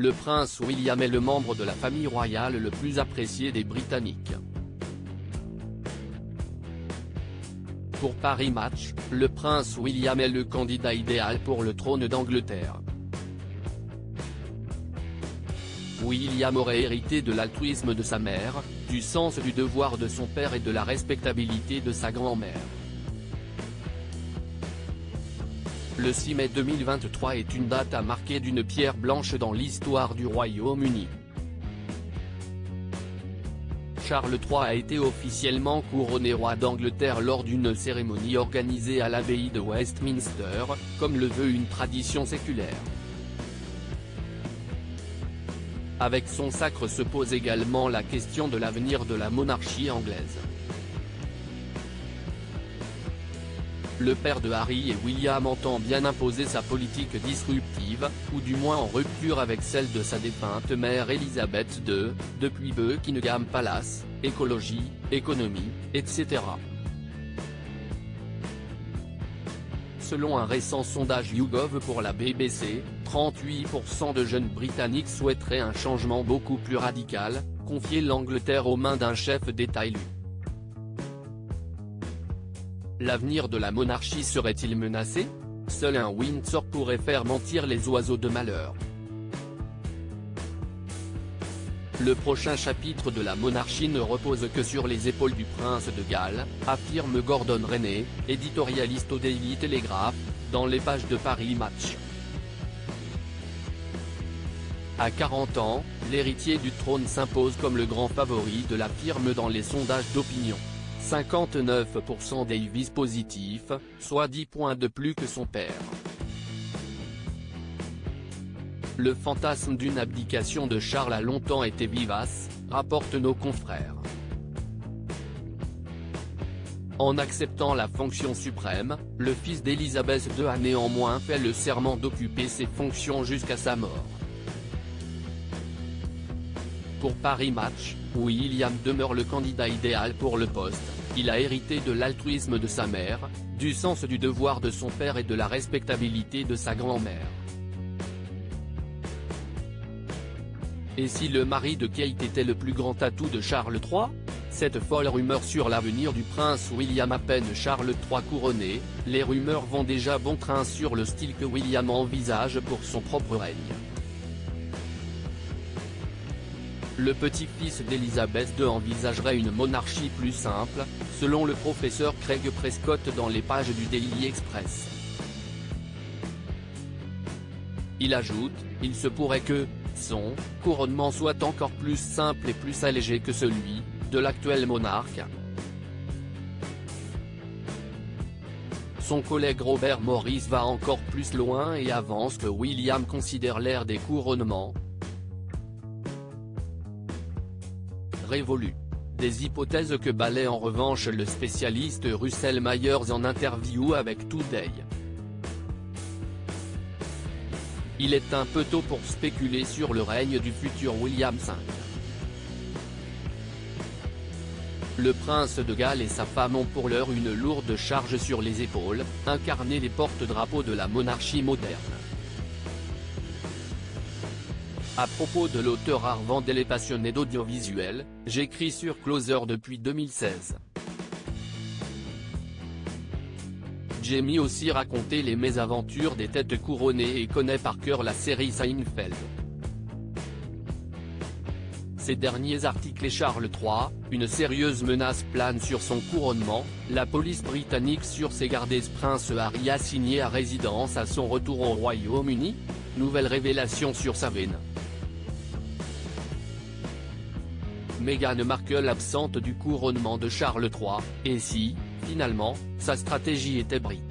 le prince William est le membre de la famille royale le plus apprécié des Britanniques. Pour Paris Match, le prince William est le candidat idéal pour le trône d'Angleterre. William aurait hérité de l'altruisme de sa mère, du sens du devoir de son père et de la respectabilité de sa grand-mère. Le 6 mai 2023 est une date à marquer d'une pierre blanche dans l'histoire du Royaume-Uni. Charles III a été officiellement couronné roi d'Angleterre lors d'une cérémonie organisée à l'abbaye de Westminster, comme le veut une tradition séculaire. Avec son sacre se pose également la question de l'avenir de la monarchie anglaise. Le père de Harry et William entend bien imposer sa politique disruptive, ou du moins en rupture avec celle de sa défunte mère Elisabeth II, depuis Buckingham Palace, écologie, économie, etc. Selon un récent sondage YouGov pour la BBC, 38% de jeunes Britanniques souhaiteraient un changement beaucoup plus radical, confier l'Angleterre aux mains d'un chef d'État élu. L'avenir de la monarchie serait-il menacé? Seul un Windsor pourrait faire mentir les oiseaux de malheur. Le prochain chapitre de la monarchie ne repose que sur les épaules du prince de Galles, affirme Gordon Rennie, éditorialiste au Daily Telegraph, dans les pages de Paris Match. À 40 ans, l'héritier du trône s'impose comme le grand favori de la firme dans les sondages d'opinion. 59% d'Avis positifs, soit 10 points de plus que son père. Le fantasme d'une abdication de Charles a longtemps été vivace, rapportent nos confrères. En acceptant la fonction suprême, le fils d'Élisabeth II a néanmoins fait le serment d'occuper ses fonctions jusqu'à sa mort. Pour Paris Match, William demeure le candidat idéal pour le poste. Il a hérité de l'altruisme de sa mère, du sens du devoir de son père et de la respectabilité de sa grand-mère. Et si le mari de Kate était le plus grand atout de Charles III? Cette folle rumeur sur l'avenir du prince William. À peine Charles III couronné, les rumeurs vont déjà bon train sur le style que William envisage pour son propre règne. Le petit-fils d'Élisabeth II envisagerait une monarchie plus simple, selon le professeur Craig Prescott dans les pages du Daily Express. Il ajoute, il se pourrait que son couronnement soit encore plus simple et plus allégé que celui de l'actuel monarque. Son collègue Robert Morris va encore plus loin et avance que William considère l'ère des couronnements révolue. Des hypothèses que balaie en revanche le spécialiste Russell Myers en interview avec Today. Il est un peu tôt pour spéculer sur le règne du futur William V. Le prince de Galles et sa femme ont pour l'heure une lourde charge sur les épaules, incarner les porte-drapeaux de la monarchie moderne. À propos de l'auteur Art Vandel et passionné d'audiovisuel, j'écris sur Closer depuis 2016. Jamie aussi raconté les mésaventures des têtes couronnées et connaît par cœur la série Seinfeld. Ces derniers articles et Charles III, une sérieuse menace plane sur son couronnement, la police britannique sur ses gardes. Prince Harry assigné à résidence à son retour au Royaume-Uni? Nouvelle révélation sur sa veine. Meghan Markle absente du couronnement de Charles III, et si, finalement, sa stratégie était brite.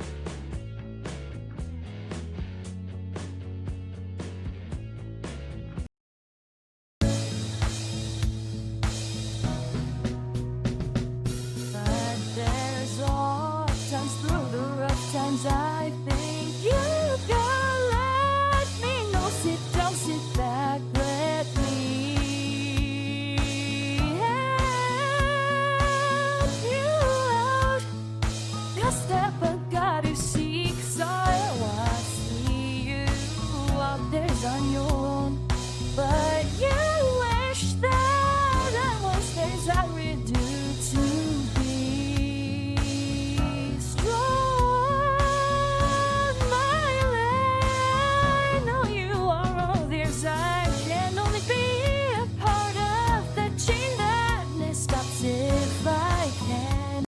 Just